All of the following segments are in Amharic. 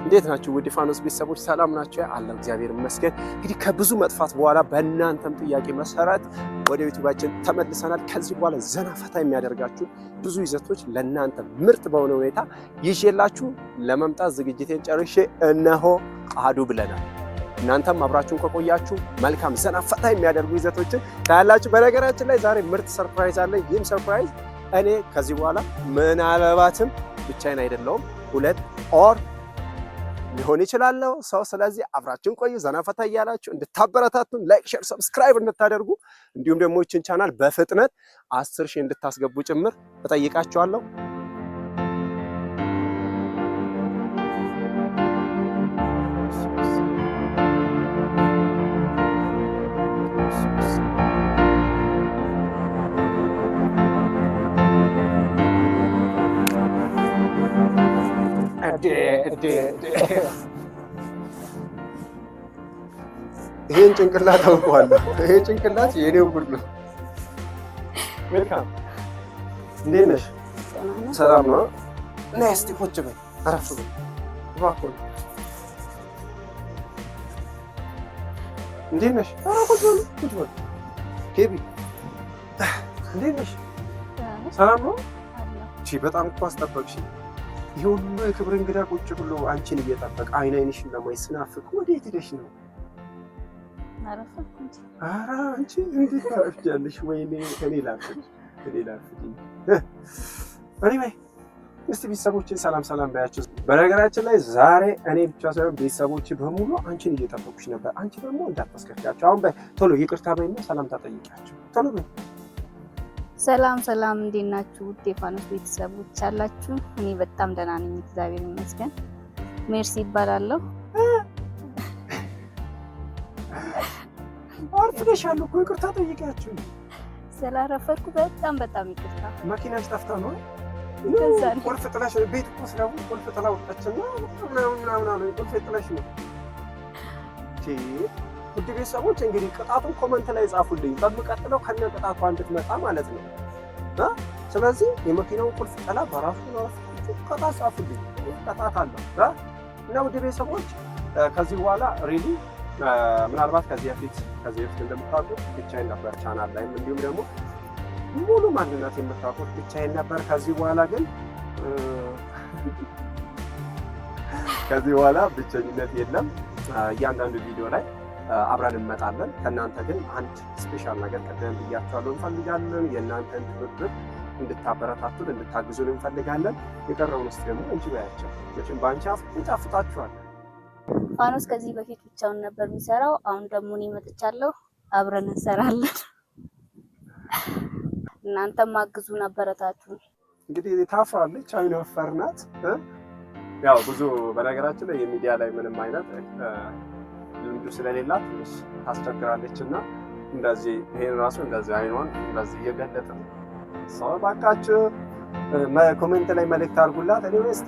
እንዴት ናችሁ? ውድ ፋኖስ ቤተሰቦች ሰላም ናችሁ? አለን እግዚአብሔር ይመስገን። እንግዲህ ከብዙ መጥፋት በኋላ በእናንተም ጥያቄ መሰረት ወደ ዩቲዩባችን ተመልሰናል። ከዚህ በኋላ ዘና ፈታ የሚያደርጋችሁ ብዙ ይዘቶች ለእናንተ ምርጥ በሆነ ሁኔታ ይዤላችሁ ለመምጣት ዝግጅቴን ጨርሼ እነሆ አህዱ ብለናል። እናንተም አብራችሁን ከቆያችሁ መልካም ዘና ፈታ የሚያደርጉ ይዘቶችን ታያላችሁ። በነገራችን ላይ ዛሬ ምርጥ ሰርፕራይዝ አለ። ይህም ሰርፕራይዝ እኔ ከዚህ በኋላ ምናልባትም ብቻዬን አይደለሁም ሁለት ኦር ሊሆን ይችላል ሰው። ስለዚህ አብራችሁን ቆዩ። ዘና ፈታ እያላችሁ እንድታበረታቱን ላይክ፣ ሼር፣ ሰብስክራይብ እንድታደርጉ እንዲሁም ደግሞ ይህችን ቻናል በፍጥነት 10,000 እንድታስገቡ ጭምር እጠይቃችኋለሁ። ይሄን ጭንቅላት አውቀዋለሁ። ይሄ ጭንቅላት የኔው ጉድ ነው። ዌልካም። እንዴት ነሽ? ሰላም ነው? ነይ እስቲ ቁጭ በይ፣ አረፍ በይ እባክህ። እንዴት ነሽ? ቁጭ በይ፣ ቁጭ በይ። ኬቢ እንዴት ነሽ? ሰላም ነው? እሺ፣ በጣም እኮ አስጠበቅሽኝ። ይሄ ሁሉ የክብር እንግዳ ቁጭ ብሎ አንቺን እየጠበቀ አይን አይንሽን ለማየት ስናፍቅ ወዴት ሄደሽ ነው? ኧረ አንቺ እንዴት ታረፍጃለሽ? ወይኔ ከኔ ላፍጅ። እኔ እስቲ ቤተሰቦችን ሰላም ሰላም ባያቸው። በነገራችን ላይ ዛሬ እኔ ብቻ ሳይሆን ቤተሰቦች በሙሉ አንቺን እየጠበቁሽ ነበር። አንቺ ደግሞ እንዳታስከፊያቸው። አሁን በይ ቶሎ ይቅርታ በይና ሰላምታ ጠይቂያቸው። ቶሎ በይ። ሰላም እንዴት ናችሁ? ውድ የፋኖስ ቤተሰቦች አላችሁ? እኔ በጣም ደህና ነኝ፣ እግዚአብሔር ይመስገን። ሜርሲ ይባላለሁ። አርፍደሻል እኮ ይቅርታ ጠይቂያቸው። ስላረፈድኩ በጣም ይቅርታ። መኪናሽ ጠፍታ ነው? ቁልፍ ጥላሽ ቤት እኮ ስለው ቁልፍ ጥላ ወጣችና ምናምን ቁልፍ ጥላሽ ነው። ውድ ቤተሰቦች እንግዲህ ቅጣቱን ኮመንት ላይ ጻፉልኝ። በሚቀጥለው ከነ ቅጣቱ እንድትመጣ ማለት ነው። ስለዚህ የመኪናውን ቁልፍ ጥላ በራሱ ቅጣት ጻፉልኝ። ቅጣት አለው እና ውድ ቤተሰቦች ከዚህ በኋላ ሪሊ ምናልባት ከዚህ በፊት እንደምታውቁት ብቻዬን ነበር ቻናል ላይም እንዲሁም ደግሞ ሙሉ ማንነት የምታውቁት ብቻዬን ነበር። ከዚህ በኋላ ብቸኝነት የለም። እያንዳንዱ ቪዲዮ ላይ አብረን እንመጣለን። ከእናንተ ግን አንድ ስፔሻል ነገር ቀደም ብያችኋለሁ እንፈልጋለን። የእናንተን ትብብር እንድታበረታቱን እንድታግዙን እንፈልጋለን። የቀረውን ውስጥ ደግሞ እንጂ ባያቸው መቼም በአንቺ አፍ እንጣፍጣችኋል። ፋኖስ ከዚህ በፊት ብቻውን ነበር የሚሰራው። አሁን ደግሞ እኔ መጥቻለሁ፣ አብረን እንሰራለን። እናንተም አግዙን፣ አበረታቱን። እንግዲህ ታፍራለች፣ አይነ ወፈር ናት። ያው ብዙ በነገራችን ላይ የሚዲያ ላይ ምንም አይነት ልምዱ ስለሌላት ትንሽ ታስቸግራለች እና እንደዚህ ይሄን ራሱ እንደዚህ አይኗን እንደዚህ እየገለጠ ሰው ባካችሁ ኮሜንት ላይ መልእክት አድርጉላት። እኔ እስቲ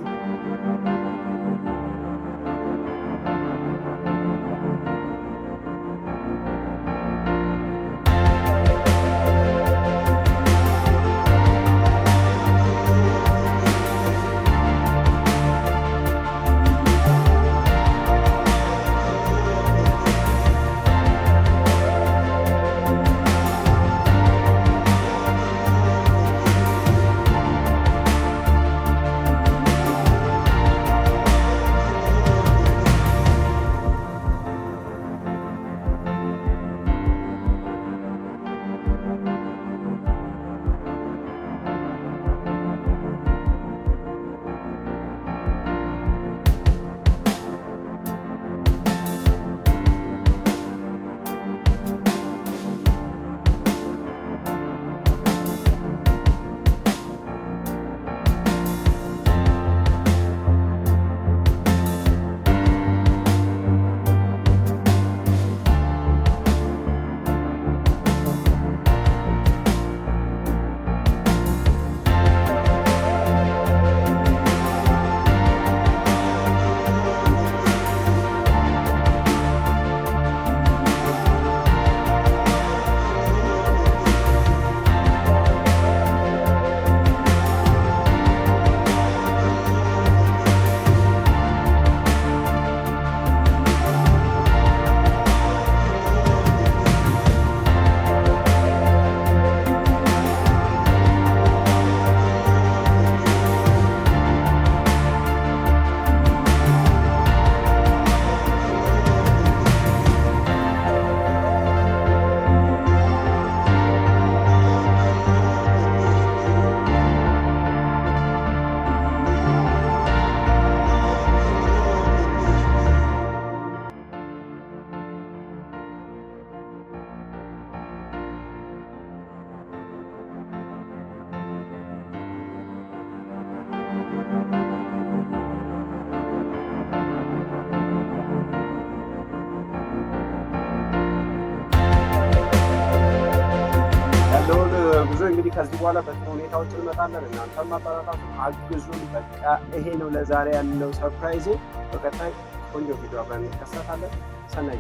እንግዲህ ከዚህ በኋላ በጥሩ ሁኔታዎች እንመጣለን። እናንተም ማበረታቱ አግዙን። በቃ ይሄ ነው ለዛሬ ያለው ሰርፕራይዝ። በቀጣይ ቆንጆ ቪዲዮ አብረን እንከሰታለን። ሰናይ